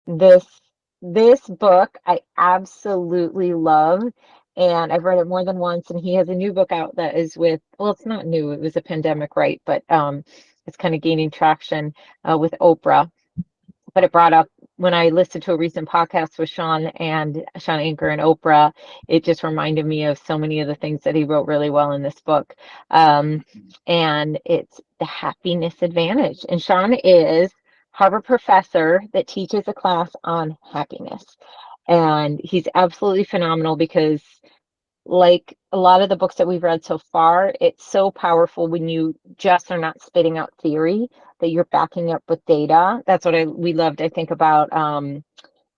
this this book I absolutely love, and I've read it more than once. And he has a new book out that is with, well, it's not new, it was a pandemic, right? But it's kind of gaining traction with Oprah. But it brought up, when I listened to a recent podcast with Sean Anchor and Oprah, it just reminded me of so many of the things that he wrote really well in this book. Um, and it's the happiness advantage. And Sean is Harvard professor that teaches a class on happiness. And he's absolutely phenomenal because, like a lot of the books that we've read so far, it's so powerful when you just are not spitting out theory, that you're backing up with data. That's what we loved, I think, about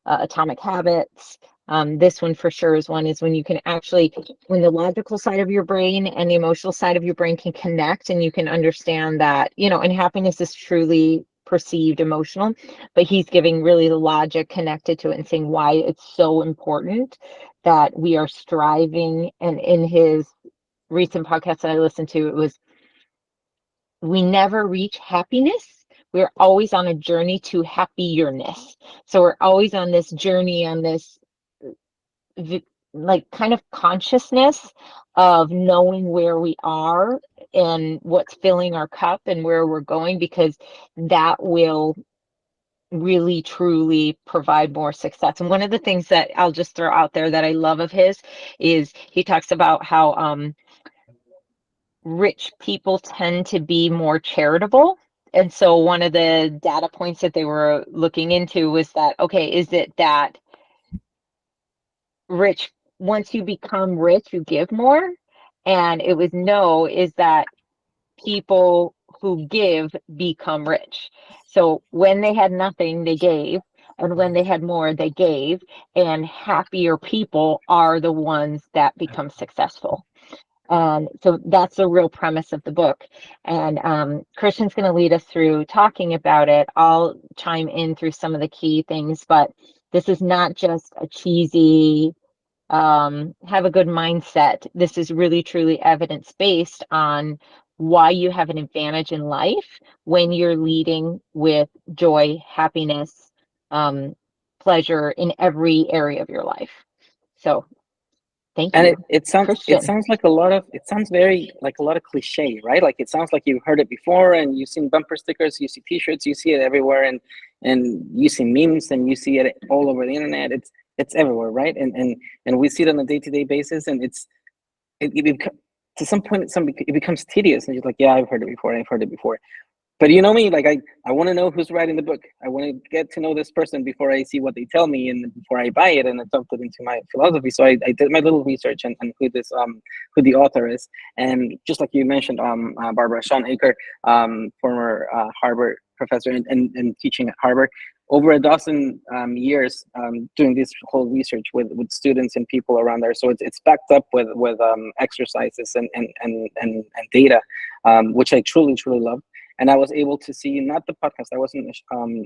Atomic Habits. This one for sure is one, is when you can actually, when the logical side of your brain and the emotional side of your brain can connect, and you can understand that, and happiness is truly perceived emotional, but he's giving really the logic connected to it and saying why it's so important that we are striving. And in his recent podcast that I listened to, it was, we never reach happiness. We're always on a journey to happierness. So we're always on this journey, on this like kind of consciousness of knowing where we are and what's filling our cup and where we're going, because that will really truly provide more success. And one of the things that I'll just throw out there that I love of his is he talks about how rich people tend to be more charitable. And so one of the data points that they were looking into was that, okay, is it that rich, once you become rich, you give more? And it was no, is that people who give become rich. So when they had nothing, they gave. And when they had more, they gave. And happier people are the ones that become successful. And so that's the real premise of the book. And Christian's going to lead us through talking about it. I'll chime in through some of the key things, but this is not just a cheesy, have a good mindset. This is really truly evidence based on why you have an advantage in life when you're leading with joy, happiness, pleasure in every area of your life. So thank And you, it Christian. sounds like a lot of, it sounds very like a lot of cliche, right? Like it sounds like you've heard it before, and you've seen bumper stickers, you see t-shirts, you see it everywhere, and you see memes, and you see it all over the internet. It's everywhere, right? And we see it on a day-to-day basis, and to some point it becomes tedious, and you're like, yeah, I've heard it before. But you know me, like I want to know who's writing the book. I want to get to know this person before I see what they tell me and before I buy it and adopt it into my philosophy. So I did my little research and who the author is. And just like you mentioned, Barbara, Sean Aker, former Harvard professor and teaching at Harvard, over a dozen years doing this whole research with students and people around there. So it's backed up with exercises and data, which I truly love. And I was able to see, not the podcast, I wasn't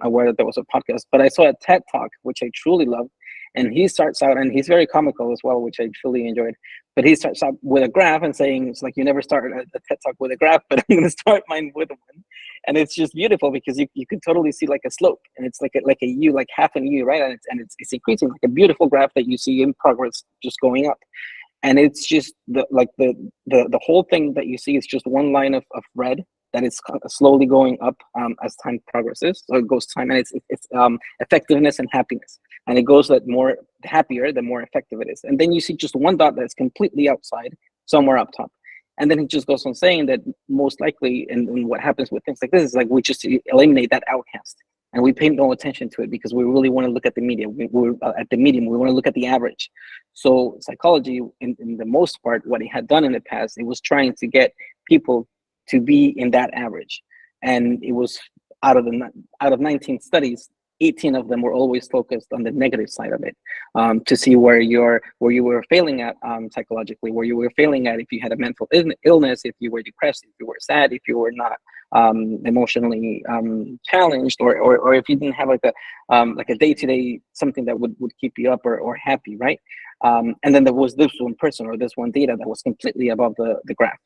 aware that there was a podcast, but I saw a TED Talk, which I truly loved. And he starts out, and he's very comical as well, which I truly enjoyed. But he starts out with a graph and saying, it's like, you never start a TED Talk with a graph, but I'm going to start mine with one. And it's just beautiful because you can totally see like a slope, and it's like a U, like half an U, right? And it's increasing, like a beautiful graph that you see in progress, just going up. And it's just the whole thing that you see is just one line of red that is slowly going up as time progresses. So it goes time, and it's effectiveness and happiness, and it goes that more happier, the more effective it is. And then you see just one dot that's completely outside, somewhere up top. And then he just goes on saying that most likely, and what happens with things like this is like we just eliminate that outcast, and we pay no attention to it because we really want to look at the medium. We're at the medium. We want to look at the average. So psychology, in the most part, what it had done in the past, it was trying to get people to be in that average, and it was out of 19 studies, 18 of them were always focused on the negative side of it, to see where you were failing at psychologically, where you were failing at if you had a mental illness, if you were depressed, if you were sad, if you were not emotionally challenged, or if you didn't have like a day-to-day something that would keep you up or happy, right? And then there was this one person or this one data that was completely above the graph.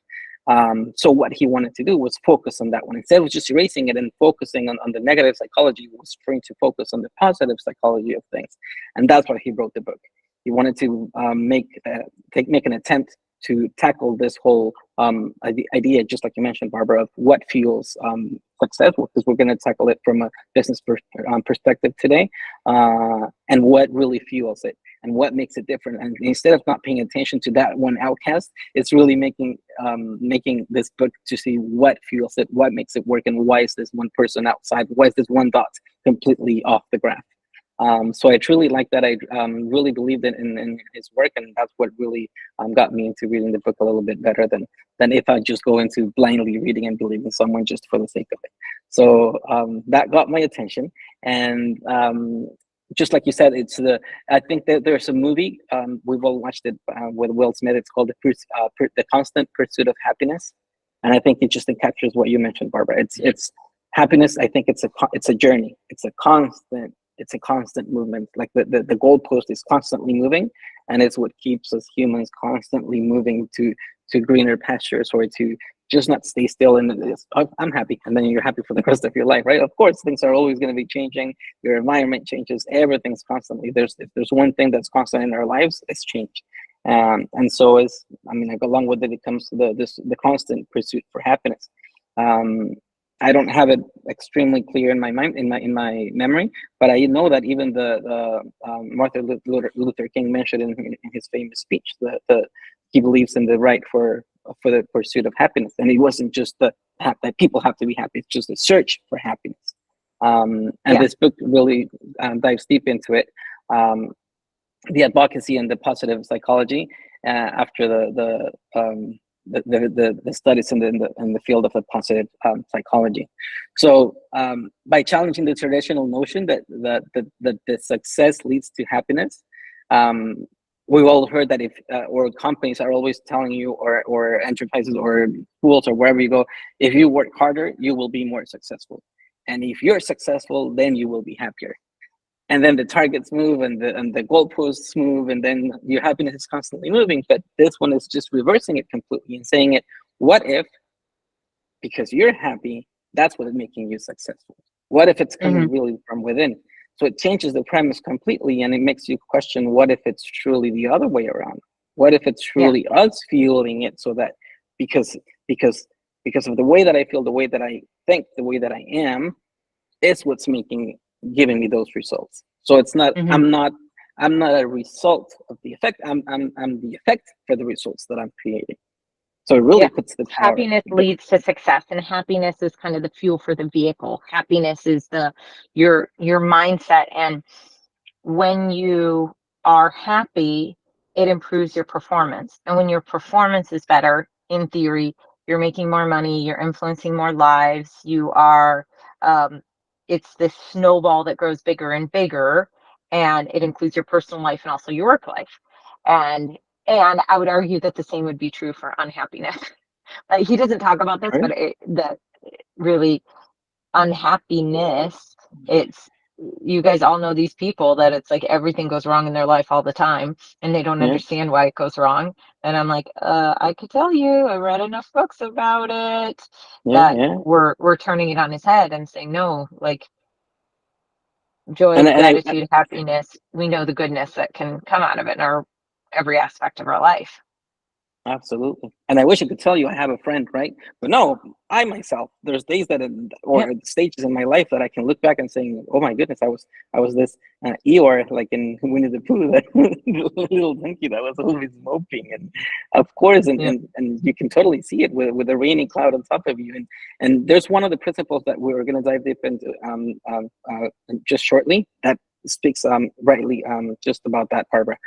So what he wanted to do was focus on that one. Instead of just erasing it and focusing on the negative psychology, he was trying to focus on the positive psychology of things. And that's why he wrote the book. He wanted to make an attempt to tackle this whole idea, just like you mentioned, Barbara, of what fuels success, because we're going to tackle it from a business perspective today, and what really fuels it and what makes it different. And instead of not paying attention to that one outcast, it's really making this book to see what fuels it, what makes it work, and why is this one person outside, why is this one dot completely off the graph. So I truly like that. I really believed in his work, and that's what really got me into reading the book a little bit better than if I just go into blindly reading and believing someone just for the sake of it. So that got my attention, and just like you said, I think that there's a movie, we've all watched it with Will Smith. It's called The Constant Pursuit of Happiness, and I think it just captures what you mentioned, Barbara. It's happiness. I think it's a journey. It's a constant movement. Like the goalpost is constantly moving, and it's what keeps us humans constantly moving to greener pastures, or to just not stay still in this. I'm happy, and then you're happy for the rest of your life, right? Of course, things are always going to be changing. Your environment changes. Everything's constantly. If there's one thing that's constant in our lives, it's change. And so like, along with it, it comes to the constant pursuit for happiness. I don't have it extremely clear in my mind, in my memory, but I know that even the Martin Luther King mentioned in his famous speech that he believes in the right for the pursuit of happiness, and it wasn't just that people have to be happy; it's just a search for happiness. And this book really dives deep into it, the advocacy and the positive psychology after the studies in the field of the positive psychology. So by challenging the traditional notion that the success leads to happiness, we've all heard that if or companies are always telling you, or enterprises or schools or wherever you go, if you work harder, you will be more successful, and if you're successful, then you will be happier. And then the targets move, and the goalposts move, and then your happiness is constantly moving. But this one is just reversing it completely and saying it, what if, because you're happy, that's what is making you successful? What if it's coming really from within? So it changes the premise completely, and it makes you question, what if it's truly the other way around? What if it's truly us fueling it, so that because of the way that I feel, the way that I think, the way that I am, is what's giving me those results. So it's not, I'm not a result of the effect. I'm the effect for the results that I'm creating. So it really puts the power. Happiness leads to success, and happiness is kind of the fuel for the vehicle. Happiness is your mindset, and when you are happy, it improves your performance. And when your performance is better, in theory, you're making more money, you're influencing more lives, you are it's this snowball that grows bigger and bigger, and it includes your personal life and also your work life. And I would argue that the same would be true for unhappiness. Like, he doesn't talk about this, but that really unhappiness, it's, you guys all know these people that it's like everything goes wrong in their life all the time, and they don't understand why it goes wrong. And I'm like, I could tell you, I read enough books about it, that we're turning it on his head and saying, no, like, joy, gratitude, happiness, we know the goodness that can come out of it in every aspect of our life. Absolutely. And I wish I could tell you I have a friend, right? But no, I myself, there's days or stages in my life that I can look back and saying, oh my goodness, I was this Eeyore, like in Winnie the Pooh, that little donkey that was always moping. And of course, and you can totally see it with a rainy cloud on top of you. And there's one of the principles that we're going to dive deep into just shortly that speaks rightly just about that, Barbara.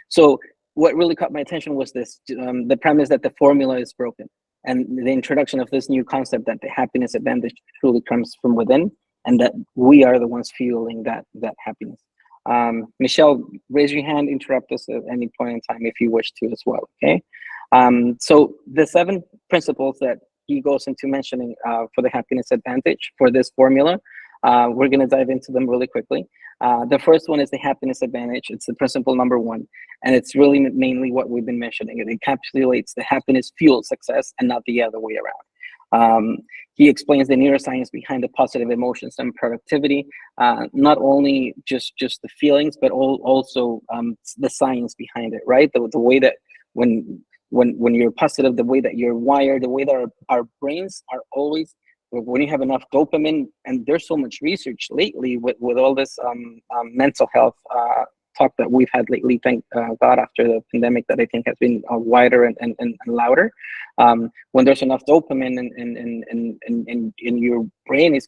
So what really caught my attention was this, the premise that the formula is broken, and the introduction of this new concept that the happiness advantage truly comes from within, and that we are the ones fueling that happiness. Michelle, raise your hand, interrupt us at any point in time if you wish to as well, okay? So the 7 principles that he goes into mentioning for the happiness advantage for this formula, We're going to dive into them really quickly. The first one is the happiness advantage. It's the principle number one, and it's really mainly what we've been mentioning. It encapsulates the happiness fuels success and not the other way around. He explains the neuroscience behind the positive emotions and productivity, not only just the feelings, but also the science behind it, right? The way that when you're positive, the way that you're wired, the way that our brains are always, when you have enough dopamine, and there's so much research lately with all this mental health talk that we've had lately, thank God, after the pandemic, that I think has been wider and louder. When there's enough dopamine and your brain is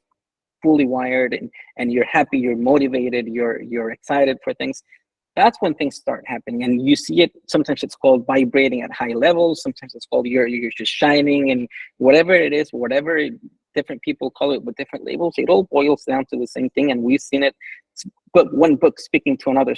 fully wired, and you're happy, you're motivated, you're excited for things, that's when things start happening. And you see it, sometimes it's called vibrating at high levels, sometimes it's called you're just shining, and whatever it is, whatever different people call it with different labels, it all boils down to the same thing. And we've seen it, but one book speaking to another,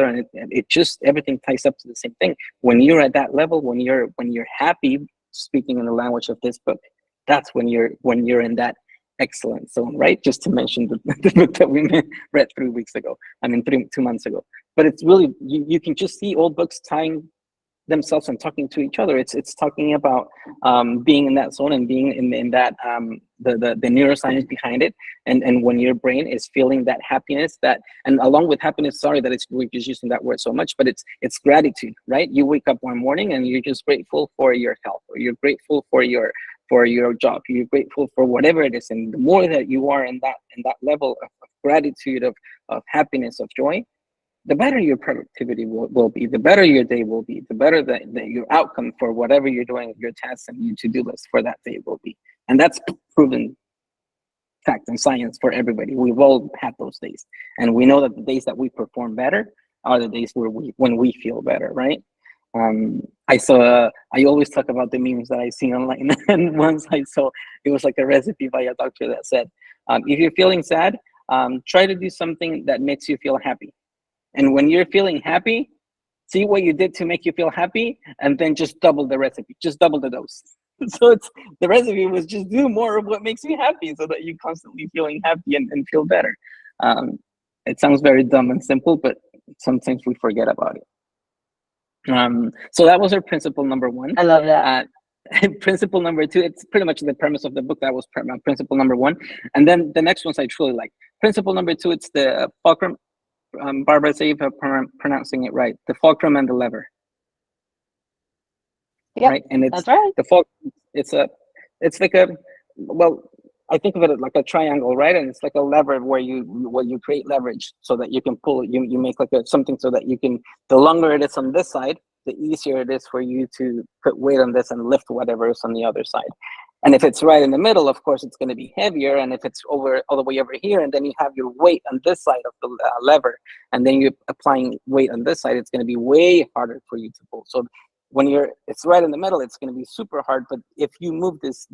and it just, everything ties up to the same thing. When you're at that level, when you're happy, speaking in the language of this book, that's when you're in that excellent zone, right? Just to mention the book that we read 3 weeks ago, I mean 2 months ago. But it's really, you can just see old books tying themselves and talking to each other. It's talking about being in that zone, and being in that the neuroscience behind it, and when your brain is feeling that happiness, that, and along with happiness, sorry that we're just using that word so much, but it's gratitude, right? You wake up one morning and you're just grateful for your health, or you're grateful for your job, you're grateful for whatever it is. And the more that you are in that level of gratitude, of happiness, of joy, the better your productivity will be, the better your day will be, the better your outcome for whatever you're doing, your tasks and your to-do list for that day will be. And that's proven fact and science for everybody. We've all had those days, and we know that the days that we perform better are the days when we feel better, right? I always talk about the memes that I see online, and once I saw, it was like a recipe by a doctor that said, if you're feeling sad, try to do something that makes you feel happy. And when you're feeling happy, see what you did to make you feel happy, and then just double the recipe, just double the dose. So the recipe was just do more of what makes you happy, so that you're constantly feeling happy and feel better. It sounds very dumb and simple, but sometimes we forget about it. So that was our principle number one. I love that. Principle number two, it's pretty much the premise of the book. That was principle number one. And then the next ones I truly like. Principle number two, it's the fulcrum. Barbara, say if I'm pronouncing it right. The fulcrum and the lever. Yep, right? And it's that's right. the fulcrum. It's like a, well, I think of it like a triangle, right? And it's like a lever where you create leverage so that you can pull it. You make like something so that you can. The longer it is on this side, the easier it is for you to put weight on this and lift whatever is on the other side. And if it's right in the middle, of course, it's going to be heavier. And if it's all the way over here, and then you have your weight on this side of the lever, and then you're applying weight on this side, it's going to be way harder for you to pull. So when it's right in the middle, it's going to be super hard. But if you move this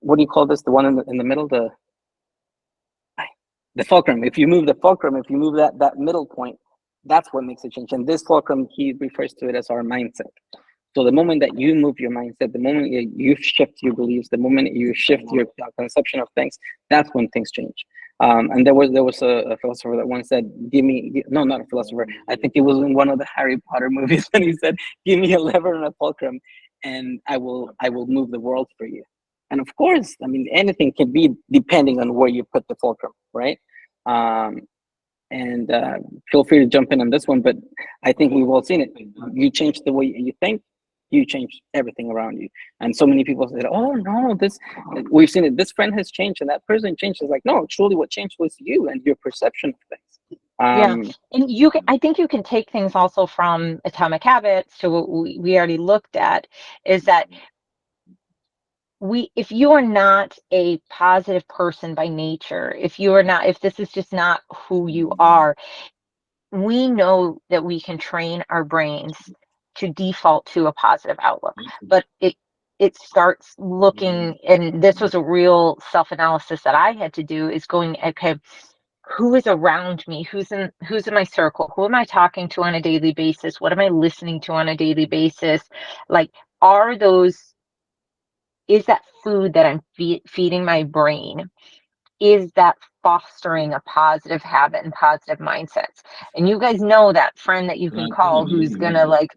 what do you call this? The one in the middle, the fulcrum. If you move the fulcrum, if you move that middle point, that's what makes a change. And this fulcrum, he refers to it as our mindset. So the moment that you move your mindset, the moment you shift your beliefs, the moment you shift your conception of things, that's when things change. And there was a philosopher that once said, no, not a philosopher, I think it was in one of the Harry Potter movies, and he said, give me a lever and a fulcrum, and I will move the world for you. And of course, I mean, anything can be depending on where you put the fulcrum, right? And feel free to jump in on this one, but I think we've all seen it. You change the way you think, you change everything around you. And so many people said, oh no, we've seen it, this friend has changed and that person changed. It's like, no, truly what changed was you and your perception of things. Yeah, and I think you can take things also from Atomic Habits to what we already looked at, is that if you are not a positive person by nature, if this is just not who you are, we know that we can train our brains to default to a positive outlook, but it starts looking, and this was a real self-analysis that I had to do, is going, okay, who is around me, who's in my circle, who am I talking to on a daily basis, what am I listening to on a daily basis, like, are those is that food that I'm feeding my brain, is that fostering a positive habit and positive mindsets? And you guys know that friend that you can call who's gonna like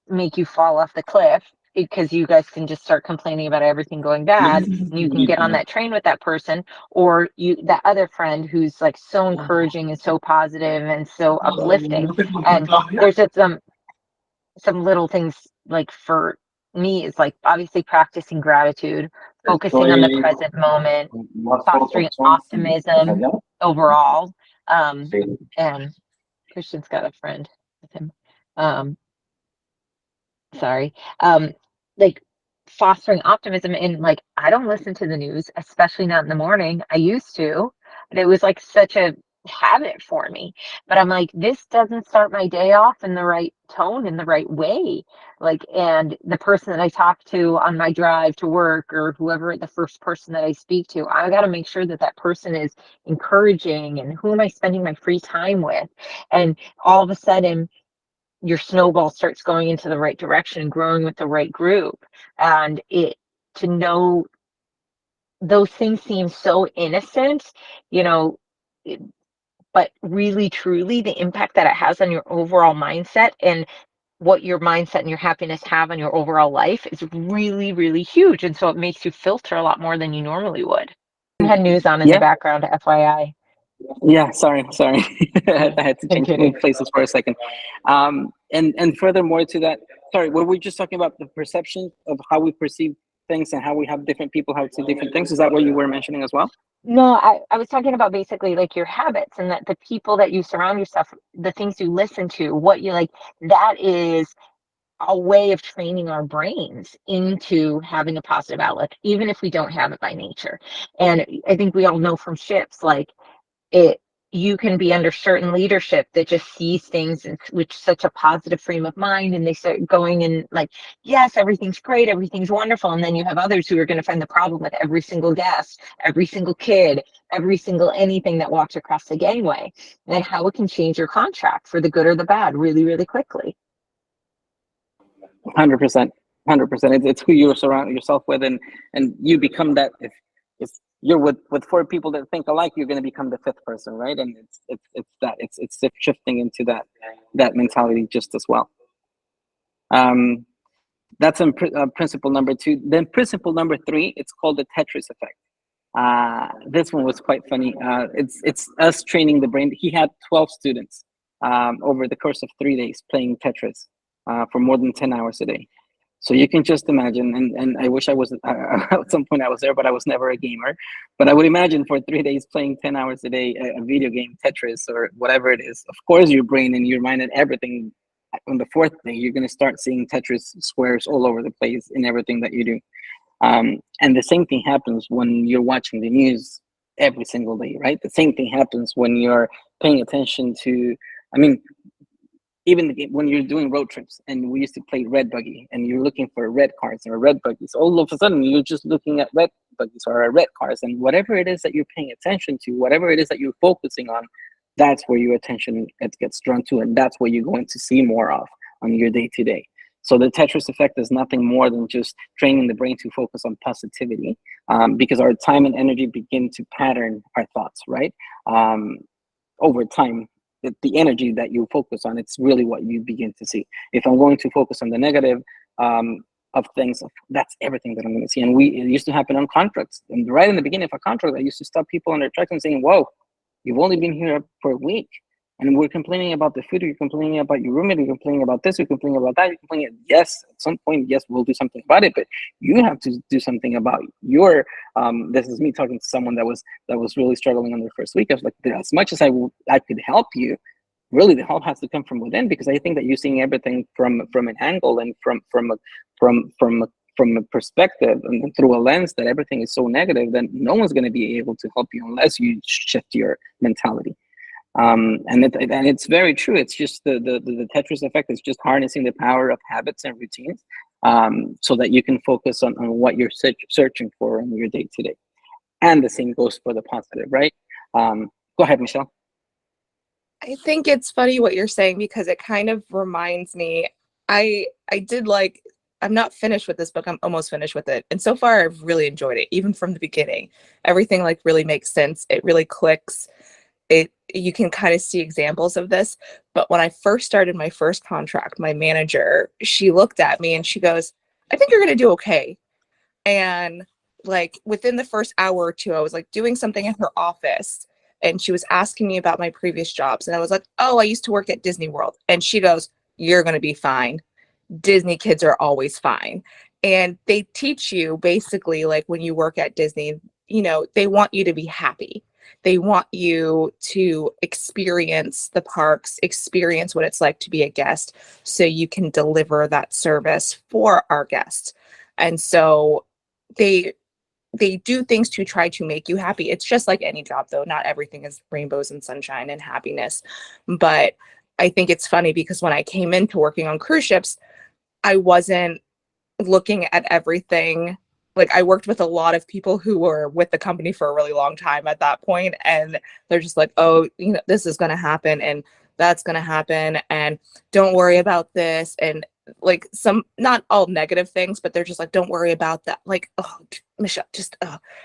make you fall off the cliff, because you guys can just start complaining about everything going bad, and you can get on that train with that person. Or you, that other friend who's like so encouraging and so positive and so uplifting. And there's just some little things, like for me, is like obviously practicing gratitude, focusing on the present moment, fostering optimism overall. And Christian's got a friend with him. Um, sorry. Like fostering optimism, and like I don't listen to the news, especially not in the morning. I used to, and it was like such a habit for me. But I'm like, this doesn't start my day off in the right tone, in the right way. Like, and the person that I talk to on my drive to work, or whoever, the first person that I speak to, I got to make sure that that person is encouraging, and who am I spending my free time with? And all of a sudden your snowball starts going into the right direction, growing with the right group. And it, to know, those things seem so innocent, you know, it- but really truly the impact that it has on your overall mindset, and what your mindset and your happiness have on your overall life, is really, really huge. And so it makes you filter a lot more than you normally would. I had news on in the Yeah, background, FYI. yeah. Sorry. I Yeah, had to I'm change kidding. places for a second. And furthermore to that, sorry, were we just talking about the perception of how we perceive things and how we have different people how to see different things? Is that what you were mentioning as well? No, I was talking about basically like your habits, and that the people that you surround yourself, the things you listen to, what you like, that is a way of training our brains into having a positive outlook, even if we don't have it by nature. And I think we all know from ships, like, it, you can be under certain leadership that just sees things with such a positive frame of mind, and they start going in like, yes, everything's great, everything's wonderful. And then you have others who are going to find the problem with every single guest, every single kid, every single anything that walks across the gangway, and how it can change your contract for the good or the bad really, really quickly. 100%. 100%. It's who you surround yourself with, and you become that. If you're with four people that think alike, you're going to become the fifth person, right? And it's shifting into that mentality just as well. Um, that's principle number two. Then principle number three, it's called the Tetris effect. This one was quite funny. It's us training the brain. He had 12 students over the course of 3 days playing Tetris for more than 10 hours a day. So you can just imagine, and I wish I was at some point I was there, but I was never a gamer. But I would imagine for 3 days playing 10 hours a day a video game, Tetris or whatever it is. Of course, your brain and your mind and everything. On the fourth day, you're going to start seeing Tetris squares all over the place in everything that you do. And the same thing happens when you're watching the news every single day, right? The same thing happens when you're paying attention to, I mean, even when you're doing road trips and we used to play red buggy and you're looking for red cars or red buggies, all of a sudden you're just looking at red buggies or red cars, and whatever it is that you're paying attention to, whatever it is that you're focusing on, that's where your attention gets drawn to, and that's what you're going to see more of on your day to day. So the Tetris effect is nothing more than just training the brain to focus on positivity, because our time and energy begin to pattern our thoughts, right? Over time, the energy that you focus on, it's really what you begin to see. If I'm going to focus on the negative of things, that's everything that I'm going to see. And it used to happen on contracts. And right in the beginning of a contract, I used to stop people on their tracks and saying, whoa, you've only been here for a week. And we're complaining about the food, you're complaining about your roommate, you're complaining about this, you're complaining about that, you're complaining. Yes, at some point, yes, we'll do something about it, but you have to do something about your. This is me talking to someone that was really struggling on their first week. I was like, as much as I could help you, really the help has to come from within, because I think that you're seeing everything from an angle and from a perspective and through a lens that everything is so negative, then no one's going to be able to help you unless you shift your mentality. And it's very true. It's just the Tetris effect is just harnessing the power of habits and routines, so that you can focus on what you're searching for in your day to day. And the same goes for the positive, right? Go ahead, Michelle. I think it's funny what you're saying, because it kind of reminds me, I did like I'm not finished with this book. I'm almost finished with it. And so far I've really enjoyed it, even from the beginning. Everything like really makes sense. It really clicks. You can kind of see examples of this. But when I first started my first contract, my manager, she looked at me and she goes, I think you're going to do okay. And like within the first hour or two, I was like doing something in her office and she was asking me about my previous jobs. And I was like, oh, I used to work at Disney World. And she goes, you're going to be fine. Disney kids are always fine. And they teach you basically, like when you work at Disney, you know, they want you to be happy. They want you to experience the parks, experience what it's like to be a guest, so you can deliver that service for our guests. And so they do things to try to make you happy. It's just like any job, though. Not everything is rainbows and sunshine and happiness. But I think it's funny because when I came into working on cruise ships, I wasn't looking at everything. Like I worked with a lot of people who were with the company for a really long time at that point, and they're just like, oh, you know, this is going to happen and that's going to happen and don't worry about this. And like some, not all negative things, but they're just like, don't worry about that. Like, oh, Michelle, just,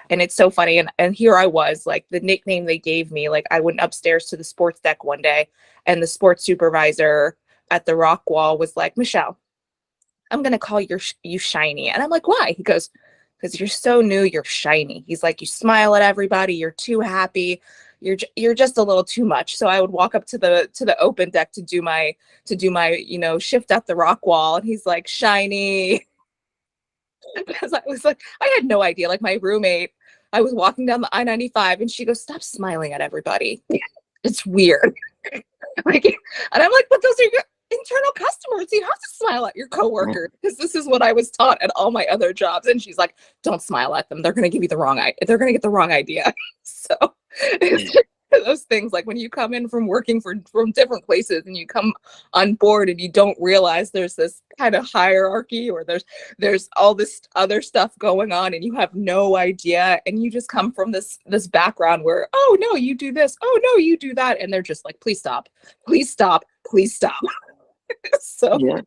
and it's so funny. And here I was, like the nickname they gave me, like I went upstairs to the sports deck one day and the sports supervisor at the rock wall was like, Michelle, I'm going to call you shiny. And I'm like, why? He goes, because you're so new, you're shiny. He's like, you smile at everybody. You're too happy. You're just a little too much. So I would walk up to the open deck to do my, you know, shift at the rock wall. And he's like, shiny. Because I was like, I had no idea. Like my roommate, I was walking down the I-95 and she goes, stop smiling at everybody. It's weird. Like, and I'm like, but those are your internal customers. You have to smile at your coworkers, because this is what I was taught at all my other jobs. And she's like, don't smile at them. They're going to give you the wrong idea. They're going to get the wrong idea. So it's just those things, like when you come in from working from different places and you come on board and you don't realize there's this kind of hierarchy, or there's all this other stuff going on and you have no idea, and you just come from this background where, oh no, you do this, oh no, you do that, and they're just like, please stop, please stop, please stop. So Yeah.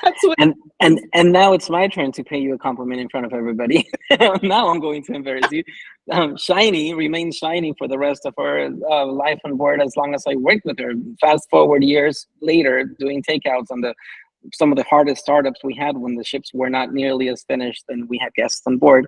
that's what. And now it's my turn to pay you a compliment in front of everybody. Now I'm going to embarrass you. Shiny remains shiny for the rest of her life on board, as long as I worked with her. Fast forward years later, doing takeouts on some of the hardest startups we had when the ships were not nearly as finished and we had guests on board.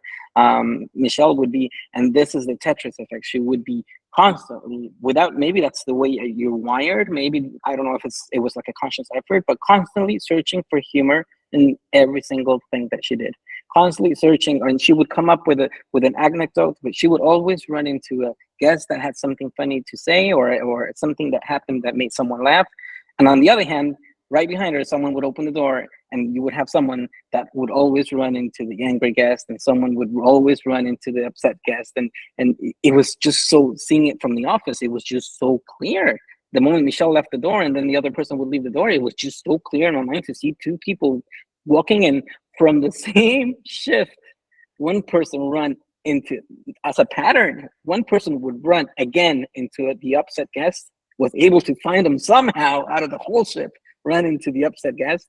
Michelle would be, and this is the Tetris effect, she would be constantly, without, maybe that's the way you're wired, maybe, I don't know if it was like a conscious effort, but constantly searching for humor in every single thing that she did. Constantly searching, and she would come up with an anecdote, but she would always run into a guest that had something funny to say, or something that happened that made someone laugh. And on the other hand, right behind her, someone would open the door and you would have someone that would always run into the angry guest, and someone would always run into the upset guest. And it was just so, seeing it from the office, it was just so clear. The moment Michelle left the door and then the other person would leave the door, it was just so clear in my mind to see two people walking in from the same shift. One person run into, as a pattern, one person would run again into the upset guest, was able to find them somehow out of the whole ship, run into the upset guest,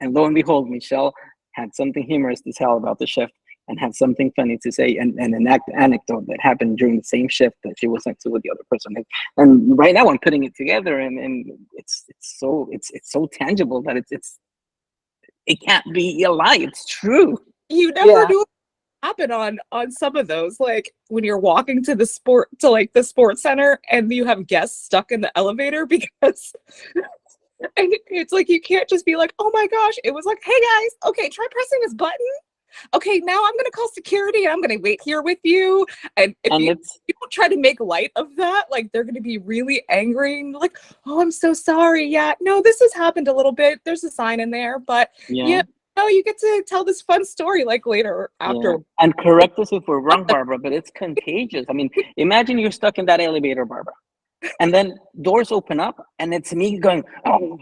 and lo and behold, Michelle had something humorous to tell about the shift and had something funny to say, and an anecdote that happened during the same shift that she was next to with the other person. And right now I'm putting it together, and it's so tangible that it can't be a lie. It's true. You never knew what happen on some of those, like when you're walking to the sports center and you have guests stuck in the elevator, because and it's like, you can't just be like, oh my gosh, it was like, hey guys, okay, try pressing this button. Okay, now I'm gonna call security and I'm gonna wait here with you. And if you don't try to make light of that, like they're gonna be really angry and like, oh, I'm so sorry. Yeah, no, this has happened a little bit. There's a sign in there, but yeah, no, you get to tell this fun story like later after. Yeah. And correct us if we're wrong, Barbara, but it's contagious. I mean, imagine you're stuck in that elevator, Barbara, and then doors open up and it's me going, oh,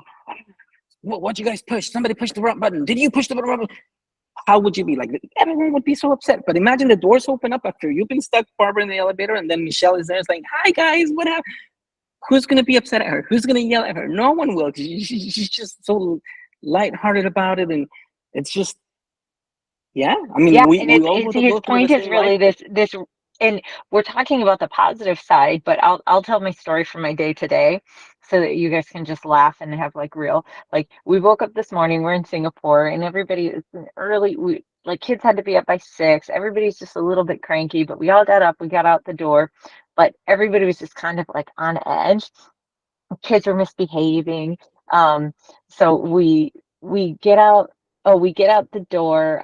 what'd you guys push? Somebody pushed the wrong button. Did you push the wrong button? How would you be? Like, everyone would be so upset. But imagine the doors open up after you've been stuck, Barbara, in the elevator, and then Michelle is there saying, hi guys, what happened? Who's going to be upset at her? Who's going to yell at her? No one will. She's just so lighthearted about it. And it's just, Yeah, I mean, Yeah, we and we all it's his go through the point is same life. really this, and we're talking about the positive side, but I'll tell my story from my day to day, so that you guys can just laugh and have like real, like, we woke up this morning, we're in Singapore, and everybody is early. We like kids had to be up by 6. Everybody's just a little bit cranky, but we all got up, we got out the door, but everybody was just kind of like on edge. Kids were misbehaving. Um, so we get out, oh, we get out the door,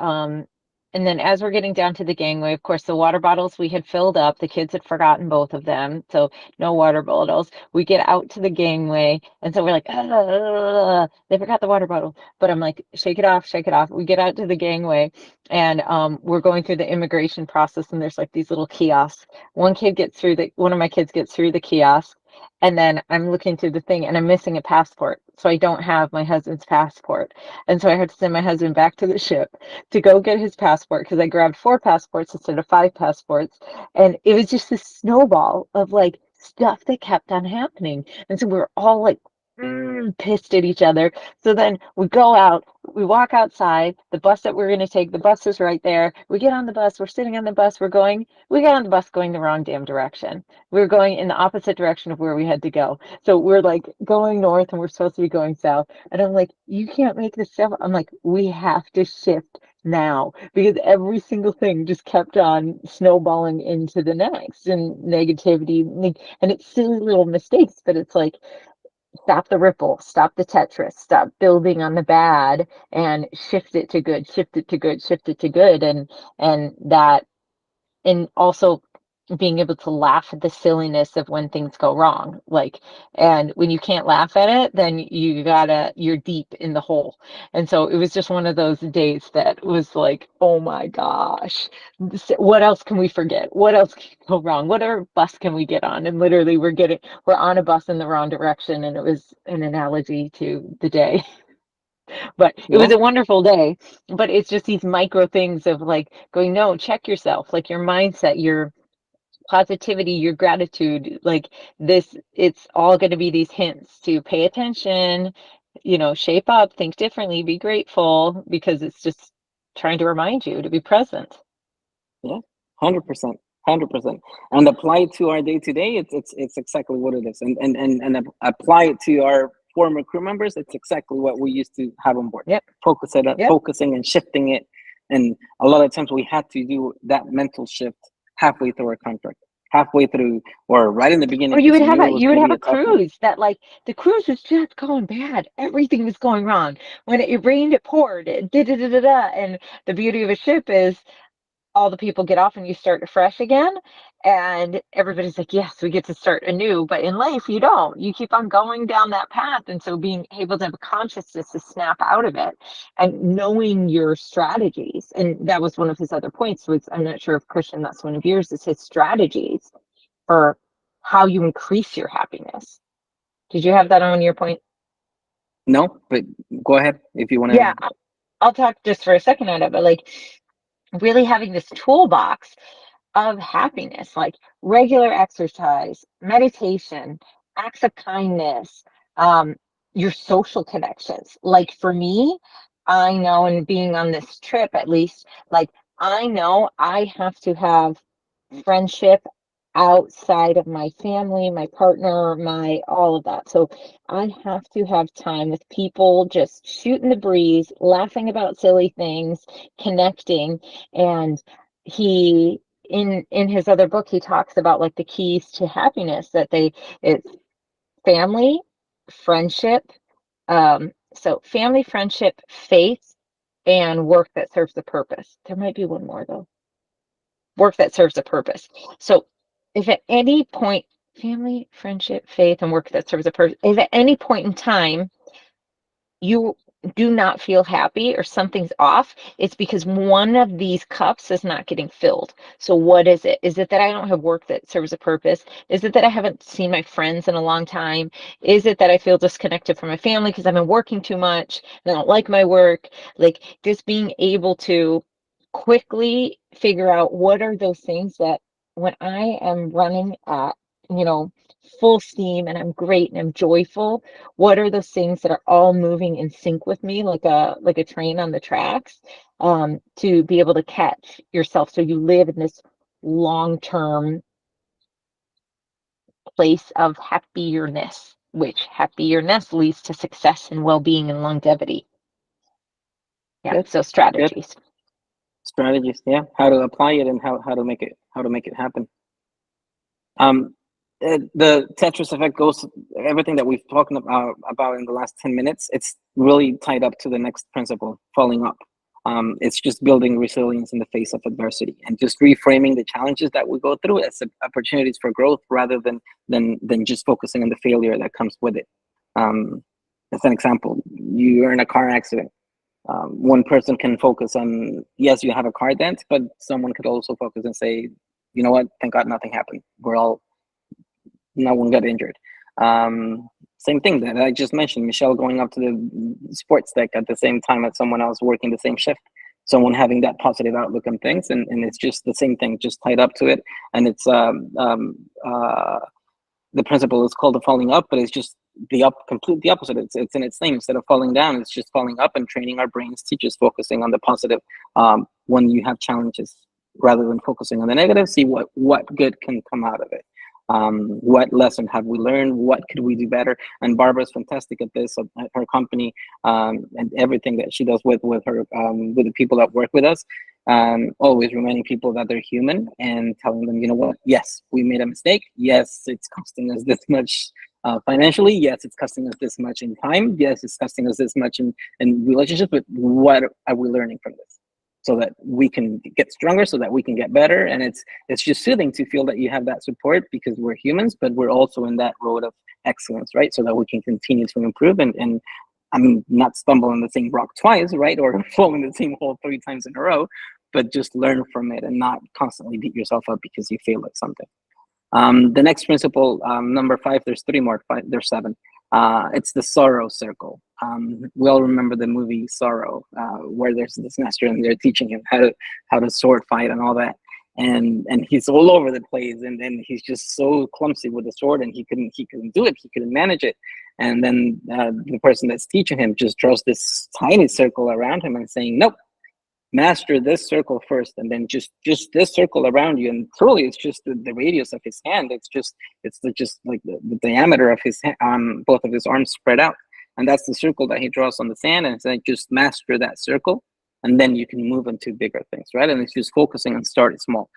and then as we're getting down to the gangway, of course, the water bottles we had filled up, the kids had forgotten both of them, so no water bottles. We get out to the gangway, and so we're like, they forgot the water bottle. But I'm like, shake it off, shake it off. We get out to the gangway, and we're going through the immigration process, and there's like these little kiosks. One of my kids gets through the kiosk, and then I'm looking through the thing and I'm missing a passport. So I don't have my husband's passport. And so I had to send my husband back to the ship to go get his passport, because I grabbed 4 passports instead of 5 passports. And it was just this snowball of like stuff that kept on happening. And so we're all like pissed at each other. So then we go out, we walk outside, the bus that we're going to take, the bus is right there. We get on the bus, we're sitting on the bus, we got on the bus going the wrong damn direction. We were going in the opposite direction of where we had to go. So we're like going north and we're supposed to be going south. And I'm like, you can't make this stuff. I'm like, we have to shift now, because every single thing just kept on snowballing into the next, and negativity. And it's silly little mistakes, but it's like, stop the ripple, stop the Tetris, stop building on the bad, and shift it to good, shift it to good, shift it to good. And that, and also being able to laugh at the silliness of when things go wrong. Like, and when you can't laugh at it, then you're deep in the hole. And so it was just one of those days that was like, oh my gosh, what else can we forget? What else can go wrong? What other bus can we get on? And literally we're on a bus in the wrong direction. And it was an analogy to the day. But it Yeah, was a wonderful day. But it's just these micro things of like going, no, check yourself, like your mindset, your positivity, your gratitude, like this, it's all going to be these hints to pay attention, shape up, think differently, be grateful, because it's just trying to remind you to be present. yeah, 100%, 100%, and apply it to our day to day. It's exactly what it is, and apply it to our former crew members. It's exactly what we used to have on board. Yep. Yep. Focusing and shifting it, and a lot of times we had to do that mental shift halfway through our contract, halfway through, or right in the beginning, Or you because would you have knew a it was you going would to have be a a tough one. cruise that, like, the cruise was just going bad. Everything was going wrong. When it rained, it poured. It da da da da da. And the beauty of a ship is all the people get off and you start fresh again, and everybody's like, yes, we get to start anew. But in life, you don't, you keep on going down that path. And so being able to have a consciousness to snap out of it, and knowing your strategies, and that was one of his other points, was, I'm not sure if, Christian, that's one of yours, is his strategies for how you increase your happiness. Did you have that on your point? No, but go ahead if you want to. Yeah, I'll talk just for a second on it, but like, really having this toolbox of happiness, like regular exercise, meditation, acts of kindness, um, your social connections. Like for me, I know, and being on this trip at least, like, I know I have to have friendship outside of my family, my partner, my all of that. So I have to have time with people just shooting the breeze, laughing about silly things, connecting. And he, in his other book, he talks about like the keys to happiness, that it's family, friendship, so family, friendship, faith, and work that serves a purpose. There might be one more though. Work that serves a purpose. So if at any point, family, friendship, faith, and work that serves a purpose, if at any point in time you do not feel happy or something's off, it's because one of these cups is not getting filled. So what is it? Is it that I don't have work that serves a purpose? Is it that I haven't seen my friends in a long time? Is it that I feel disconnected from my family because I've been working too much and I don't like my work? Like, just being able to quickly figure out what are those things that, when I am running at you know, full steam and I'm great and I'm joyful, what are those things that are all moving in sync with me like a train on the tracks, to be able to catch yourself so you live in this long-term place of happiness, which happiness leads to success and well-being and longevity. Yeah, Good, so good. strategies. Strategies, yeah. How to apply it and how to make it happen. The Tetris effect goes, everything that we've talked about in the last 10 minutes, it's really tied up to the next principle, falling up. It's just building resilience in the face of adversity and just reframing the challenges that we go through as opportunities for growth rather than just focusing on the failure that comes with it. As an example, you're in a car accident. One person can focus on, yes, you have a car dent, but someone could also focus and say, you know what, thank God nothing happened. No one got injured. Same thing that I just mentioned, Michelle going up to the sports deck at the same time as someone else working the same shift, someone having that positive outlook on things. And it's just the same thing, just tied up to it. And it's the principle is called the falling up, but it's just complete the opposite. It's in its name. Instead of falling down, it's just falling up and training our brains to just focusing on the positive when you have challenges, rather than focusing on the negative. See what good can come out of it. What lesson have we learned? What could we do better? And Barbara's fantastic at this, at her company, and everything that she does with her with the people that work with us. Always reminding people that they're human and telling them, you know what? Yes, we made a mistake. Yes, it's costing us this much financially. Yes, it's costing us this much in time. Yes, it's costing us this much in relationships. But what are we learning from this? So that we can get stronger, so that we can get better. And it's just soothing to feel that you have that support, because we're humans, but we're also in that road of excellence, right? So that we can continue to improve and I mean, not stumble on the same rock twice, right? Or fall in the same hole 3 times in a row, but just learn from it and not constantly beat yourself up because you failed at something. The next principle, number 5, there's 3 more, 5, there's 7. It's the sorrow circle. We all remember the movie Sorrow, where there's this master and they're teaching him how to sword fight and all that. And he's all over the place, and then he's just so clumsy with the sword, and he couldn't do it. He couldn't manage it. And then the person that's teaching him just draws this tiny circle around him and saying, nope, master this circle first, and then just this circle around you. And truly it's just the radius of his hand. It's just like the diameter of his both of his arms spread out, and that's the circle that he draws on the sand. And it's like, just master that circle, and then you can move into bigger things, right? And it's just focusing on starting small.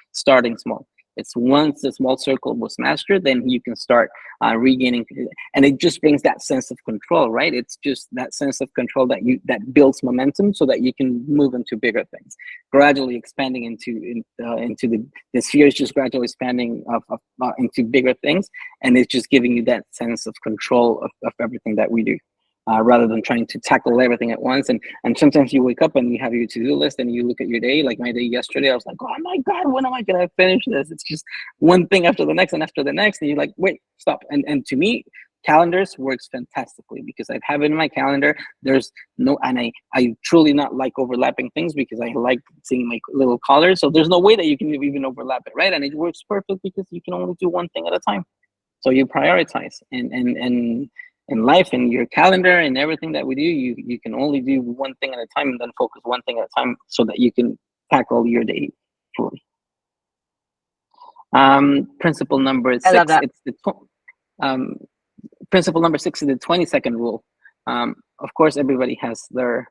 It's once the small circle was mastered, then you can start regaining, and it just brings that sense of control, right? It's just that sense of control that builds momentum, so that you can move into bigger things, gradually expanding into the sphere is just gradually expanding into bigger things, and it's just giving you that sense of control of everything that we do. Rather than trying to tackle everything at once. And sometimes you wake up and you have your to-do list and you look at your day, like my day yesterday, I was like, oh my God, when am I going to finish this? It's just one thing after the next and after the next. And you're like, wait, stop. And to me, calendars works fantastically, because I have it in my calendar. There's no, and I truly not like overlapping things, because I like seeing my little colors. So there's no way that you can even overlap it, right? And it works perfect because you can only do one thing at a time. So you prioritize, and in life, in your calendar, and everything that we do, you can only do one thing at a time, and then focus one thing at a time, so that you can tackle your day fully. Principle number 6. I love that. It's principle number 6 is the 20-second rule. Of course, everybody has their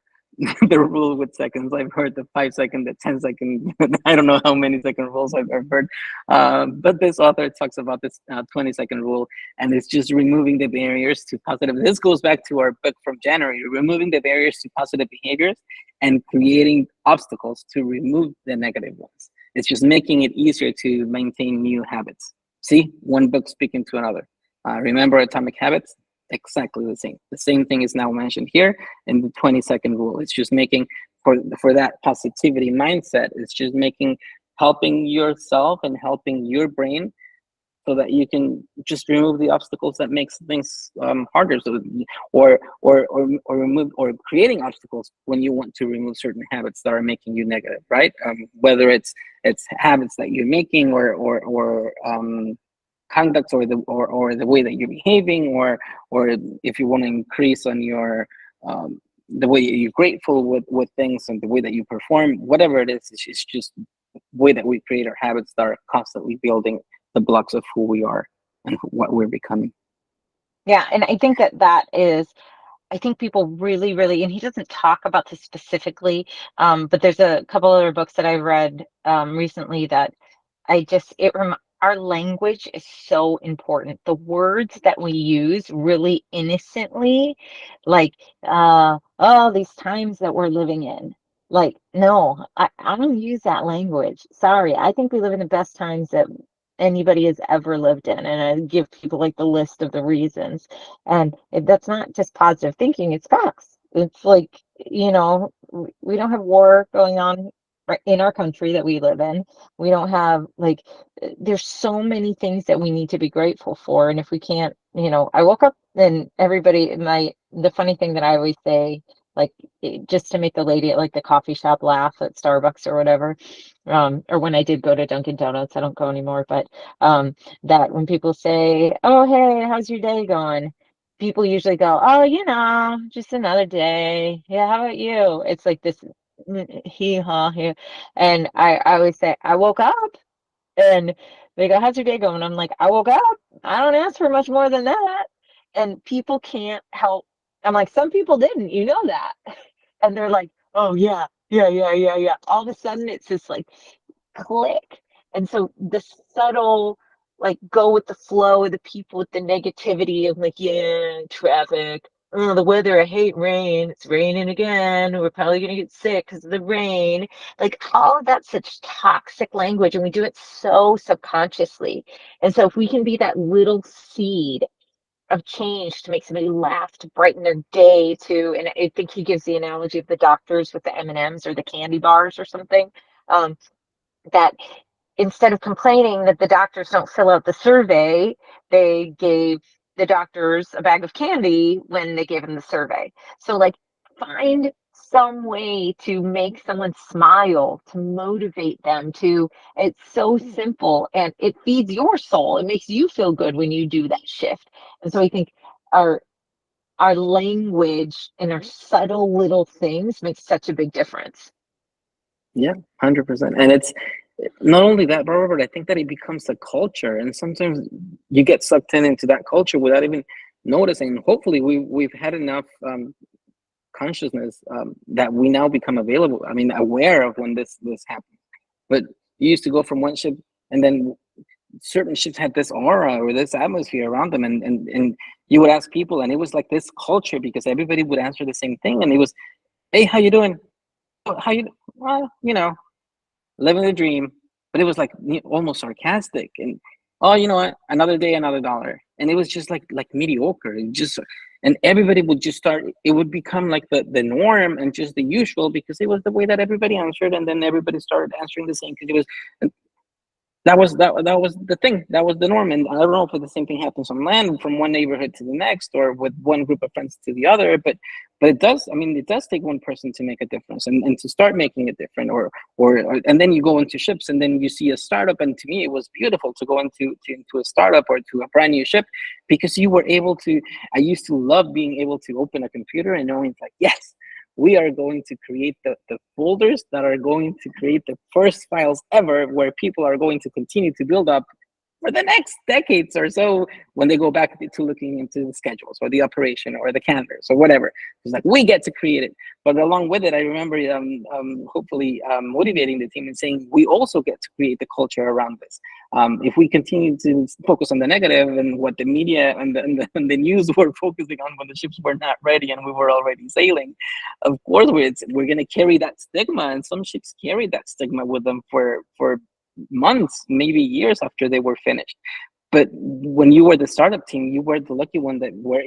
rule with seconds. I've heard the 5-second, the 10-second. I don't know how many second rules I've heard. But this author talks about this 20-second rule, and it's just removing the barriers to positive. This goes back to our book from January, removing the barriers to positive behaviors and creating obstacles to remove the negative ones. It's just making it easier to maintain new habits. See, one book speaking to another. Remember Atomic Habits? Exactly the same. The same thing is now mentioned here in the 20-second rule. It's just making, for that positivity mindset, it's just helping yourself and helping your brain, so that you can just remove the obstacles that makes things harder. So, or remove, or creating obstacles when you want to remove certain habits that are making you negative, right? Whether it's habits that you're making, or conduct or the way that you're behaving, or if you want to increase on your the way you're grateful with things and the way that you perform, whatever it is, it's just the way that we create our habits that are constantly building the blocks of who we are and what we're becoming. Yeah, and I think that is, I think people really, really, and he doesn't talk about this specifically, but there's a couple other books that I read recently that our language is so important. The words that we use really innocently, like, oh, these times that we're living in. Like, no, I don't use that language. Sorry. I think we live in the best times that anybody has ever lived in. And I give people like the list of the reasons. And that's not just positive thinking, it's facts. It's like, we don't have war going on right in our country that we live in. We don't have like, there's so many things that we need to be grateful for. And if we can't, I woke up and the funny thing that I always say, like, just to make the lady at like the coffee shop laugh at Starbucks or whatever, or when I did go to Dunkin' Donuts, I don't go anymore, but that when people say, oh, hey, how's your day going? People usually go, oh, just another day. Yeah, how about you? It's like this hee haw here. And I always say, I woke up. And they go, how's your day going? I'm like, I woke up. I don't ask for much more than that. And people can't help. I'm like, some people didn't, that. And they're like, oh, yeah, yeah, yeah, yeah, yeah. All of a sudden, it's just like click. And so the subtle, like, go with the flow of the people with the negativity of like, yeah, traffic. Oh, the weather, I hate rain. It's raining again. We're probably going to get sick because of the rain. Like, all of that's such toxic language, and we do it so subconsciously. And so if we can be that little seed of change to make somebody laugh, to brighten their day, and I think he gives the analogy of the doctors with the M&Ms or the candy bars or something, that instead of complaining that the doctors don't fill out the survey, they gave the doctors a bag of candy when they gave them the survey. So, like, find some way to make someone smile, to motivate them, it's so simple, and it feeds your soul. It makes you feel good when you do that shift. And so I think our our language and our subtle little things make such a big difference. Yeah, 100%. And it's not only that, Robert, I think that it becomes a culture, and sometimes you get sucked into that culture without even noticing. Hopefully, we've had enough consciousness that we now become aware of when this happens. But you used to go from one ship, and then certain ships had this aura or this atmosphere around them, and you would ask people, and it was like this culture because everybody would answer the same thing, and it was, hey, how you doing? How you? Well, living the dream. But it was like almost sarcastic, and oh, you know what? Another day, another dollar, and it was just like mediocre. And everybody would just start. It would become like the norm and just the usual because it was the way that everybody answered, and then everybody started answering the same because it was. That was the thing. That was the norm. And I don't know if the same thing happens on land from one neighborhood to the next or with one group of friends to the other, but it does, it does take one person to make a difference and to start making it different or and then you go into ships and then you see a startup, and to me it was beautiful to go into a startup or to a brand new ship because you were able to. I used to love being able to open a computer and knowing it's like, yes, we are going to create the folders that are going to create the first files ever where people are going to continue to build up for the next decades or so when they go back to looking into the schedules or the operation or the calendars or whatever. It's like we get to create it. But along with it, I remember hopefully motivating the team and saying we also get to create the culture around this. If we continue to focus on the negative and what the media and the news were focusing on when the ships were not ready and we were already sailing, of course we're going to carry that stigma, and some ships carry that stigma with them for months, maybe years after they were finished. But when you were the startup team, you were the lucky one that were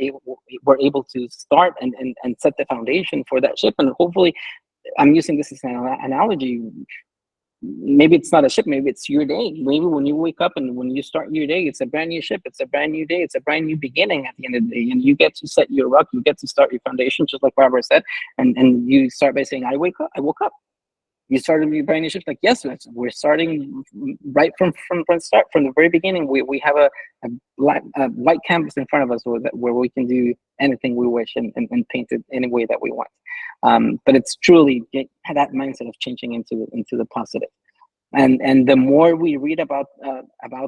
able to start and set the foundation for that ship. And hopefully, I'm using this as an analogy. Maybe it's not a ship, maybe it's your day. Maybe when you wake up and when you start your day, it's a brand new ship, it's a brand new day, it's a brand new beginning at the end of the day. And you get to set your rock, you get to start your foundation, just like Barbara said. And you start by saying, I woke up. you started buying new ships. Like, yes, we're starting right from the start, from the very beginning. We have a white canvas in front of us where we can do anything we wish and paint it any way that we want. But it's truly that mindset of changing into the positive. And the more we read about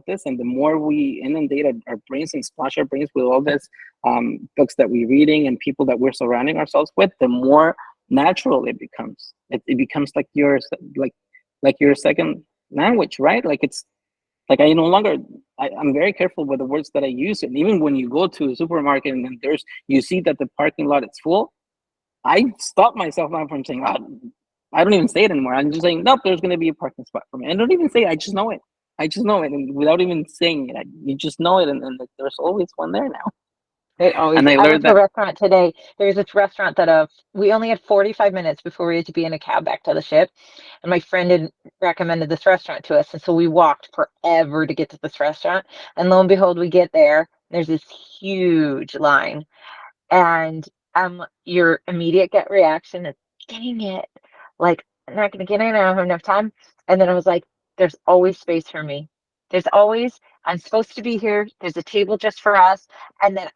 this, and the more we inundate our brains and splash our brains with all this books that we're reading and people that we're surrounding ourselves with, the more natural it becomes. It becomes like your second language, right? Like, it's like I no longer. I'm very careful with the words that I use, and even when you go to a supermarket and then you see that the parking lot is full, I stop myself now from saying, I don't even say it anymore. I'm just saying, nope, there's going to be a parking spot for me. I don't even say it. I just know it. And without even saying it, you just know it. And there's always one there now. It always. And I I went learned to a that. restaurant today. There's this restaurant that we only had 45 minutes before we had to be in a cab back to the ship, and my friend had recommended this restaurant to us, and so we walked forever to get to this restaurant. And lo and behold, we get there. There's this huge line, and your immediate gut reaction is, dang it, like, I'm not gonna get in, I don't have enough time. And then I was like, there's always space for me. There's always, I'm supposed to be here, there's a table just for us. And then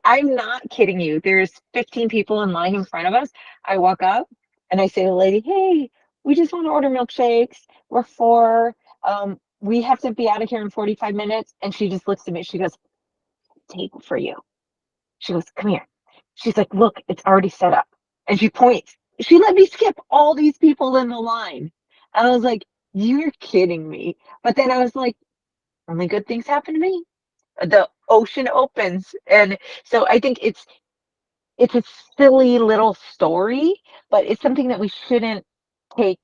I'm not kidding you, there's 15 people in line in front of us. I walk up and I say to the lady, hey, we just want to order milkshakes, we're four, we have to be out of here in 45 minutes. And she just looks at me, she goes, table for you. She goes, come here. She's like, look, it's already set up. And she points. She let me skip all these people in the line. And I was like, you're kidding me. But then I was like, only good things happen to me. The ocean opens. And so I think it's a silly little story, but it's something that we shouldn't take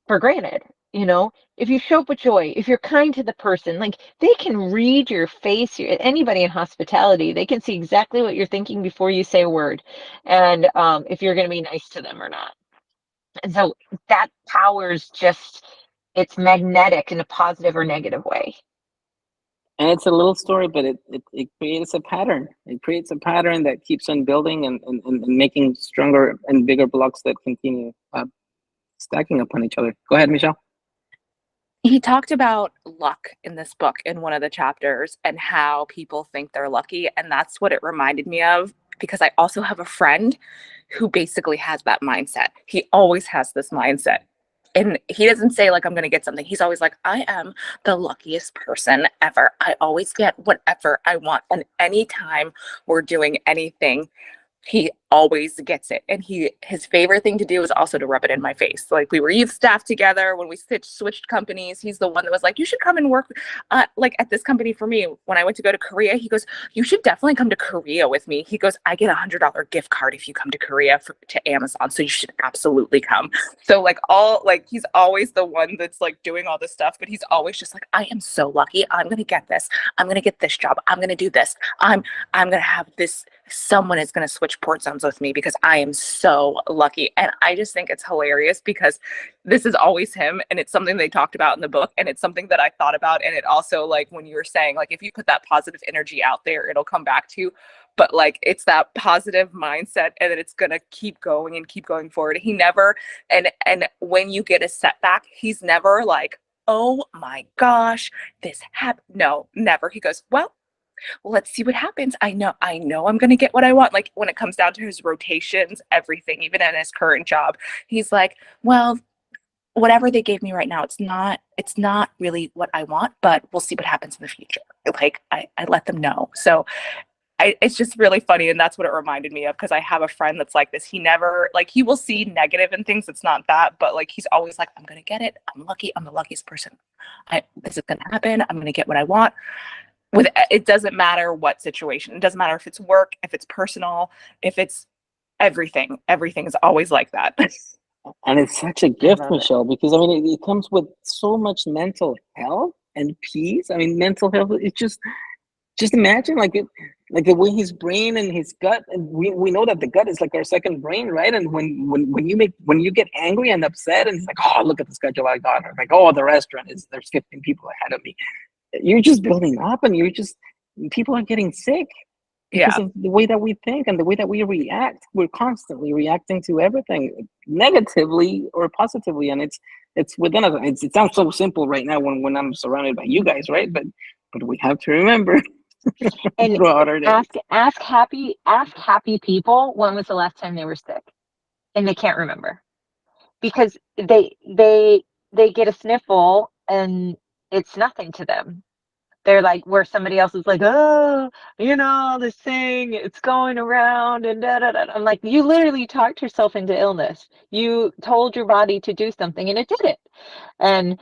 for granted. If you show up with joy, if you're kind to the person, like, they can read your face. Anybody in hospitality, they can see exactly what you're thinking before you say a word, and if you're going to be nice to them or not. And so that power's just, it's magnetic in a positive or negative way. And it's a little story, but it creates a pattern. It creates a pattern that keeps on building and making stronger and bigger blocks that continue stacking upon each other. Go ahead, Michelle. He talked about luck in this book in one of the chapters and how people think they're lucky. And that's what it reminded me of, because I also have a friend who basically has that mindset. He always has this mindset. And he doesn't say, like, I'm going to get something. He's always like, I am the luckiest person ever. I always get whatever I want. And anytime we're doing anything, he always gets it. And his favorite thing to do is also to rub it in my face. Like, we were youth staff together when we switched companies. He's the one that was like, you should come and work like at this company for me. When I went to go to Korea, he goes, you should definitely come to Korea with me. He goes, I get $100 gift card if you come to Korea to Amazon, so you should absolutely come. So he's always the one that's like doing all this stuff, but he's always just like, I am so lucky. I'm gonna get this. I'm gonna get this job. I'm gonna do this. I'm gonna have this. Someone is gonna switch port zones with me because I am so lucky. And I just think it's hilarious because this is always him, and it's something they talked about in the book, and it's something that I thought about. And it also, like, when you were saying, like, if you put that positive energy out there, it'll come back to you. But like, it's that positive mindset, and then it's gonna keep going and keep going forward. He never, and when you get a setback, he's never like, oh my gosh, this happened. No, never. He goes, well, let's see what happens. I know I'm going to get what I want. Like, when it comes down to his rotations, everything, even in his current job, he's like, well, whatever they gave me right now, it's not really what I want, but we'll see what happens in the future. Like, I let them know. So it's just really funny. And that's what it reminded me of, because I have a friend that's like this. He never, like, he will see negative in things. It's not that, but like, he's always like, I'm going to get it. I'm lucky. I'm the luckiest person. This is going to happen. I'm going to get what I want. It doesn't matter what situation. It doesn't matter if it's work, if it's personal, if it's everything. Everything is always like that. And it's such a gift, Michelle, because I mean, it comes with so much mental health and peace. I mean, mental health, it's just imagine like the way his brain and his gut, and we know that the gut is like our second brain, right? And when you get angry and upset, and it's like, oh, look at the schedule I got, or like, oh, the restaurant there's 15 people ahead of me. You're just building up, and people are getting sick. because Yeah. of the way that we think and the way that we react. We're constantly reacting to everything negatively or positively, and it's within us. It sounds so simple right now when I'm surrounded by you guys, right? But we have to remember And throughout our days. ask happy people when was the last time they were sick, and they can't remember because they get a sniffle and it's nothing to them. They're like where somebody else is like, oh, this thing, it's going around and da da da. I'm like, you literally talked yourself into illness. You told your body to do something and it did it. And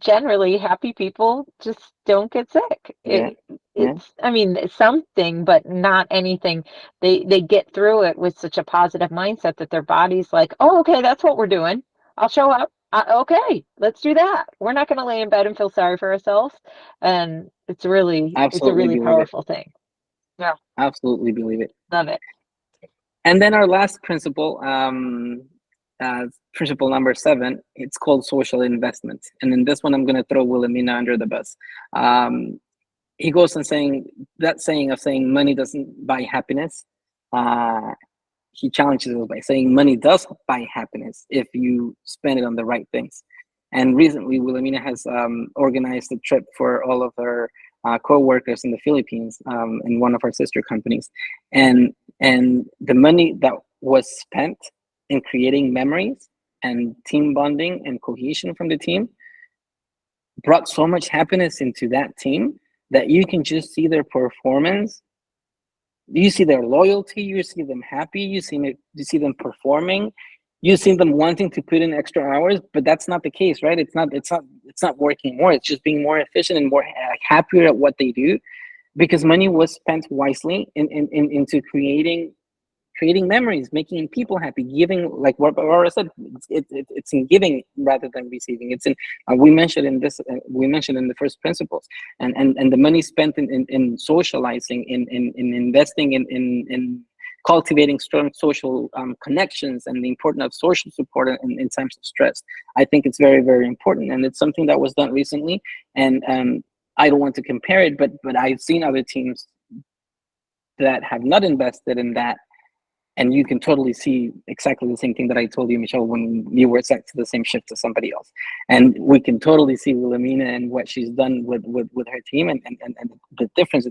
generally happy people just don't get sick. Yeah, yeah, I mean, it's something, but not anything. They get through it with such a positive mindset that their body's like, oh, okay, that's what we're doing. I'll show up. Okay, let's do that. We're not going to lay in bed and feel sorry for ourselves. And it's a absolutely really believe it. powerful thing. Yeah, Absolutely believe it. love it. And then our last principle, principle number 7, it's called social investment. And in this one, I'm going to throw Wilhelmina under the bus. He goes on saying that saying of saying money doesn't buy happiness. Uh, he challenges us by saying money does buy happiness if you spend it on the right things. And recently, Wilhelmina has organized a trip for all of her co-workers in the Philippines in one of our sister companies, and the money that was spent in creating memories and team bonding and cohesion from the team brought so much happiness into that team that you can just see their performance. You see their loyalty, you see them happy, you see them performing, you see them wanting to put in extra hours. But that's not the case, right? It's not working more. It's just being more efficient and more happier at what they do, because money was spent wisely into creating memories, making people happy, giving, like what Aurora said, it's in giving rather than receiving. It's in we mentioned in the first principles, and the money spent in socializing, in investing in cultivating strong social connections, and the importance of social support in times of stress. I think it's very, very important, and it's something that was done recently. And I don't want to compare it, but I've seen other teams that have not invested in that, and you can totally see exactly the same thing that I told you, Michelle, when you were sent to the same shift as somebody else. And we can totally see Wilhelmina and what she's done with her team, and the difference.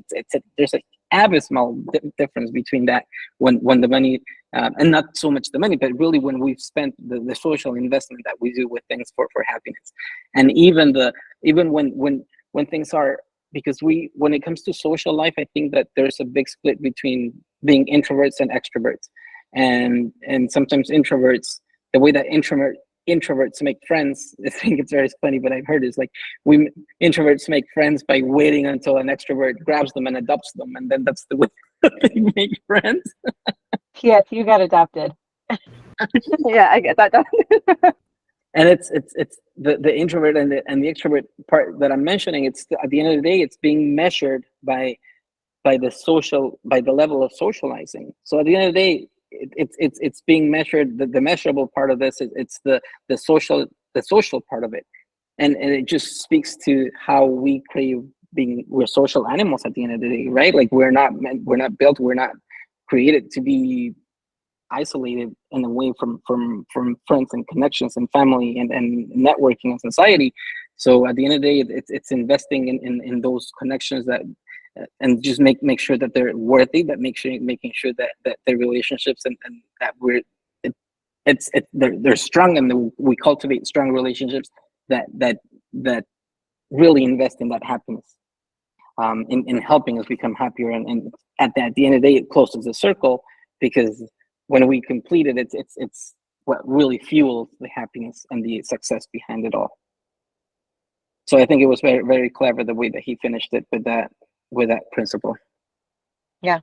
There's an abysmal difference between that when the money, and not so much the money, but really when we've spent the social investment that we do with things for happiness. And even when things are, because when it comes to social life, I think that there's a big split between being introverts and extroverts, and sometimes introverts, the way that introverts make friends, I think it's very funny, but I've heard is like introverts make friends by waiting until an extrovert grabs them and adopts them, and then that's the way they make friends. Yes, you got adopted. Yeah, I get that. And it's the introvert and the extrovert part that I'm mentioning. It's at the end of the day, it's being measured by the level of socializing. So at the end of the day, it's being measured. The measurable part of this is it's the social part of it, and it just speaks to how we crave being. We're social animals at the end of the day, right? Like we're not created to be isolated and away from friends and connections and family and networking and society. So at the end of the day, it's investing in those connections that, and just make sure that they're worthy, that making sure that their relationships, and that they're strong, and we cultivate strong relationships that really invest in that happiness, in helping us become happier, and at the end of the day, it closes the circle, because when we complete it, it's what really fuels the happiness and the success behind it all. So I think it was very, very clever the way that he finished it with that principle. Yeah,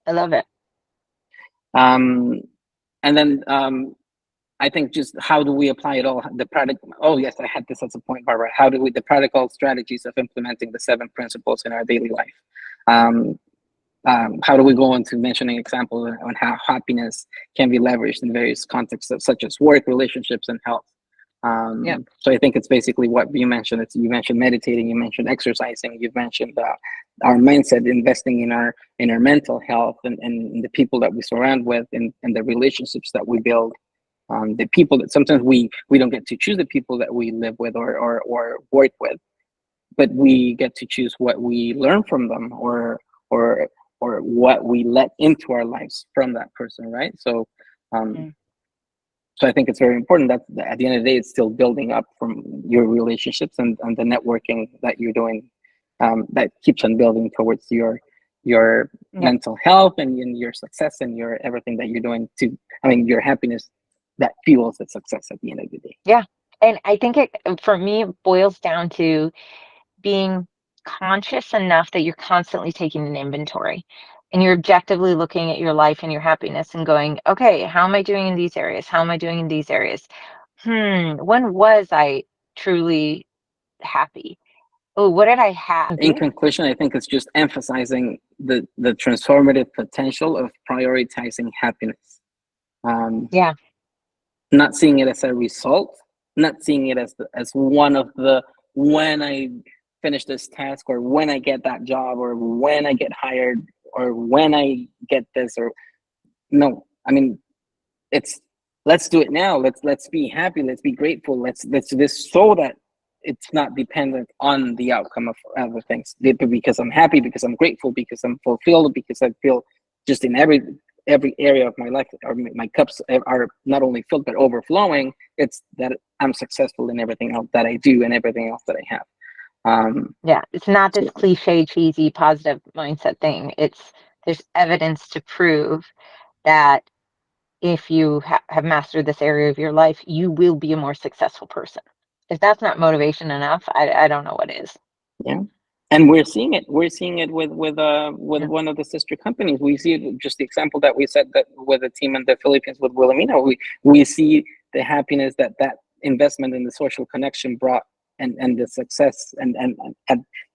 I love it. And then I think just how do we apply it all? The product. Oh yes, I had this as a point, Barbara. How do we the practical strategies of implementing the 7 principles in our daily life? How do we go into mentioning examples on how happiness can be leveraged in various contexts, such as work, relationships, and health? Yeah. So I think it's basically what you mentioned. You mentioned meditating, you mentioned exercising, you've mentioned our mindset, investing in our mental health, and the people that we surround with, and the relationships that we build. The people that sometimes we don't get to choose the people that we live with or work with, but we get to choose what we learn from them, or what we let into our lives from that person, right? So Mm. so I think it's very important that at the end of the day, it's still building up from your relationships and the networking that you're doing, that keeps on building towards your Yeah. mental health and your success and your everything that you're doing to, I mean, your happiness that fuels the success at the end of the day. Yeah. And I think it, for me, it boils down to being conscious enough that you're constantly taking an inventory and you're objectively looking at your life and your happiness and going, okay, how am I doing in these areas? How am I doing in these areas? When was I truly happy? Oh, what did I have? In conclusion, I think it's just emphasizing the transformative potential of prioritizing happiness. Yeah. Not seeing it as a result, not seeing it as one of the, when I finish this task, or when I get that job, or when I get hired, or when I get this, or no. I mean, it's, let's do it now. Let's be happy. Let's be grateful. Let's do this so that it's not dependent on the outcome of other things. Because I'm happy, because I'm grateful, because I'm fulfilled, because I feel just in every area of my life, or my cups are not only filled but overflowing. It's that I'm successful in everything else that I do and everything else that I have. Yeah. It's not this So cliche, cheesy, positive mindset thing. There's evidence to prove that if you have mastered this area of your life, you will be a more successful person. If that's not motivation enough, I don't know what is. yeah, and we're seeing it. We're seeing it with Yeah. one of the sister companies. We see it, just the example that we said, that with a team in the Philippines with Wilhelmina. We see the happiness that investment in the social connection brought, and the success, and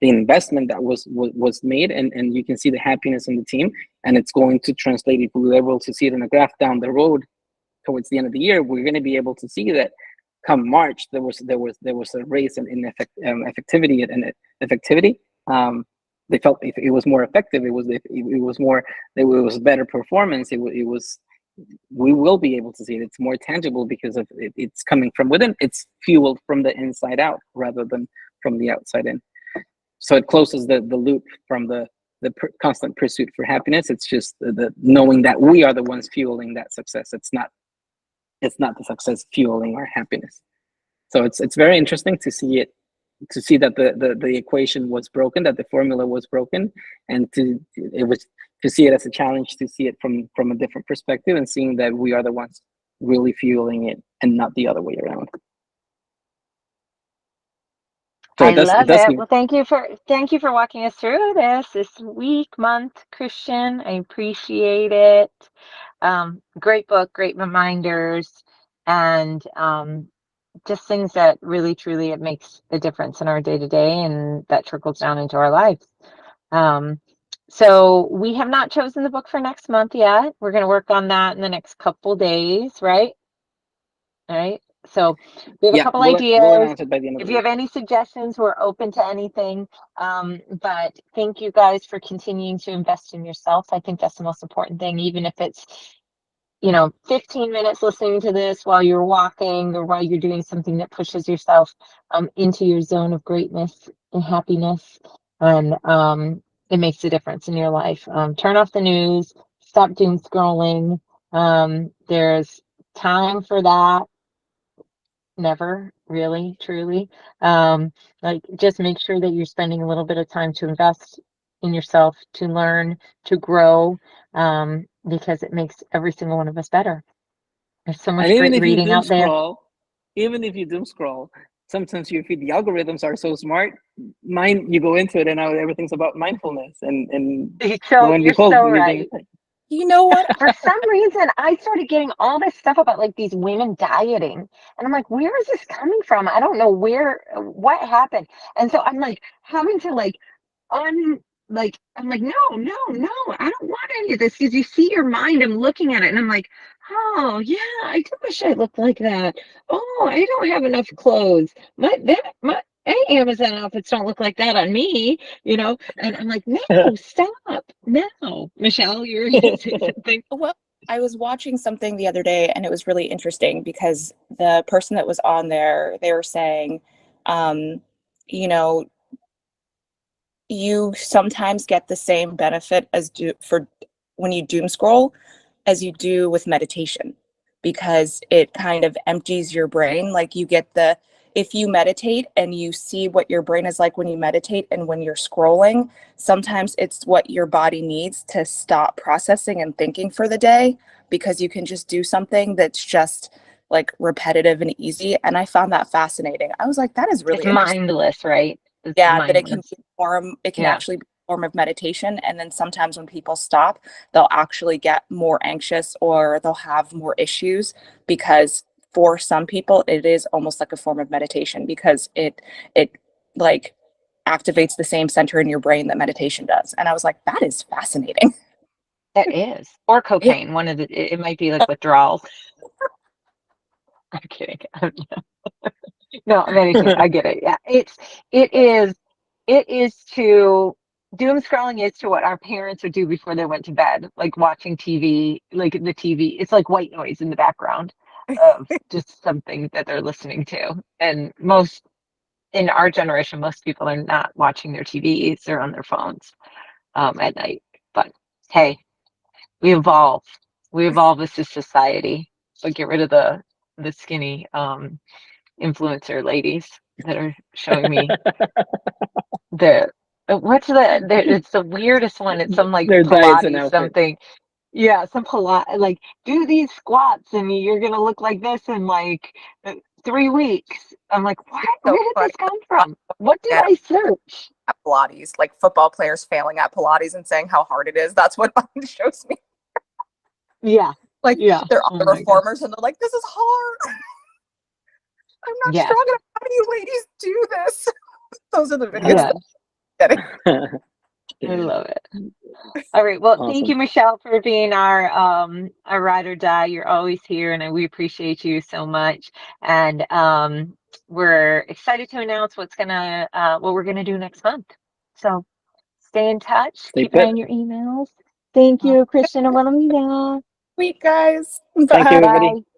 the investment that was made, and you can see the happiness in the team, and it's going to translate. If we're able to see it in a graph down the road towards the end of the year, we're going to be able to see that come March, there was a raise in effectivity and effectivity. They felt it was more effective. It was more. It was better performance. It was. We will be able to see it. It's more tangible because of it's coming from within. It's fueled from the inside out rather than from the outside in. So it closes the loop from the constant pursuit for happiness. It's just the knowing that we are the ones fueling that success. It's not the success fueling our happiness. So it's very interesting to see it, to see that the equation was broken, that the formula was broken, and to see it as a challenge, to see it from a different perspective, and seeing that we are the ones really fueling it and not the other way around. So I it love does it. give. Well, thank you for walking us through this week, month, Christian. I appreciate it. Great book, great reminders, and just things that really, truly, it makes a difference in our day to day, and that trickles down into our lives. Um, so we have not chosen the book for next month yet. We're going to work on that in the next couple days, right? All right. So we have a Yeah, couple we'll ideas. announce it by the end of If the you week. have any suggestions, we're open to anything. But thank you guys for continuing to invest in yourself. I think that's the most important thing, even if it's 15 minutes listening to this while you're walking or while you're doing something that pushes yourself into your zone of greatness and happiness. And it makes a difference in your life. Turn off the news, stop doom scrolling. There's time for that. Never really, truly. Like, just make sure that you're spending a little bit of time to invest in yourself, to learn, to grow, because it makes every single one of us better. There's so And much great reading out there. even if you doom scroll, sometimes you feel the algorithms are so smart. You go into it, and now everything's about mindfulness, and lo So and you're behold, so you're being. right. You know what? For some reason, I started getting all this stuff about like these women dieting. And I'm like, where is this coming from? I don't know what happened. And so I'm like having to I'm like, no, no, no, I don't want any of this, because you see your mind, I'm looking at it and I'm like, Oh, yeah, I do wish I looked like that. Oh, I don't have enough clothes. My Amazon outfits don't look like that on me, you know? And I'm like, no, stop. No. Michelle, you were gonna say something? Well, I was watching something the other day and it was really interesting because the person that was on there, they were saying, um, you know, you sometimes get the same benefit as for when you doom scroll as you do with meditation because it kind of empties your brain. Like you get the, if you meditate and you see what your brain is like when you meditate and when you're scrolling, sometimes it's what your body needs to stop processing and thinking for the day because you can just do something that's just like repetitive and easy. And I found that fascinating. I was like, that is It's really interesting. mindless, right? It's Yeah, that it can mindless. be form, it can Yeah. actually be a form of meditation. And then sometimes when people stop, they'll actually get more anxious or they'll have more issues because for some people it is almost like a form of meditation because it like activates the same center in your brain that meditation does. And I was like, that is fascinating. That is. Or Yeah. cocaine. One of the, it might be like withdrawal. I'm kidding. No, meditation. I get it. Yeah. It is, it is to, doom scrolling is to what our parents would do before they went to bed, like watching TV, like the TV. It's like white noise in the background of just something that they're listening to. And most in our generation, most people are not watching their TVs, they're on their phones at night. But hey, we evolve. We evolve as a society. So get rid of the skinny influencer ladies that are showing me the what's it's the weirdest one. It's some like Their diets and Pilates outfits. something. Yeah, some Pilates like do these squats and you're gonna look like this in like 3 weeks. I'm like, what? So Where did funny. this come from? What did And I search? at Pilates, like football players failing at Pilates and saying how hard it is. That's what mine shows me. Yeah, Like yeah. they're Oh other my god. reformers and they're like, this is hard. I'm not Yes, strong enough. How do you ladies do this? Those are the videos that yes. I'm getting. I love it. All right. Well, thank Awesome. you, Michelle, for being our ride or die. You're always here, and we appreciate you so much. And we're excited to announce what we're gonna do next month. So stay in touch. Stay Keep an eye put. on your emails. Thank you, Christian and Wilhelmina. Sweet guys. Thank you, Bye. everybody. Bye.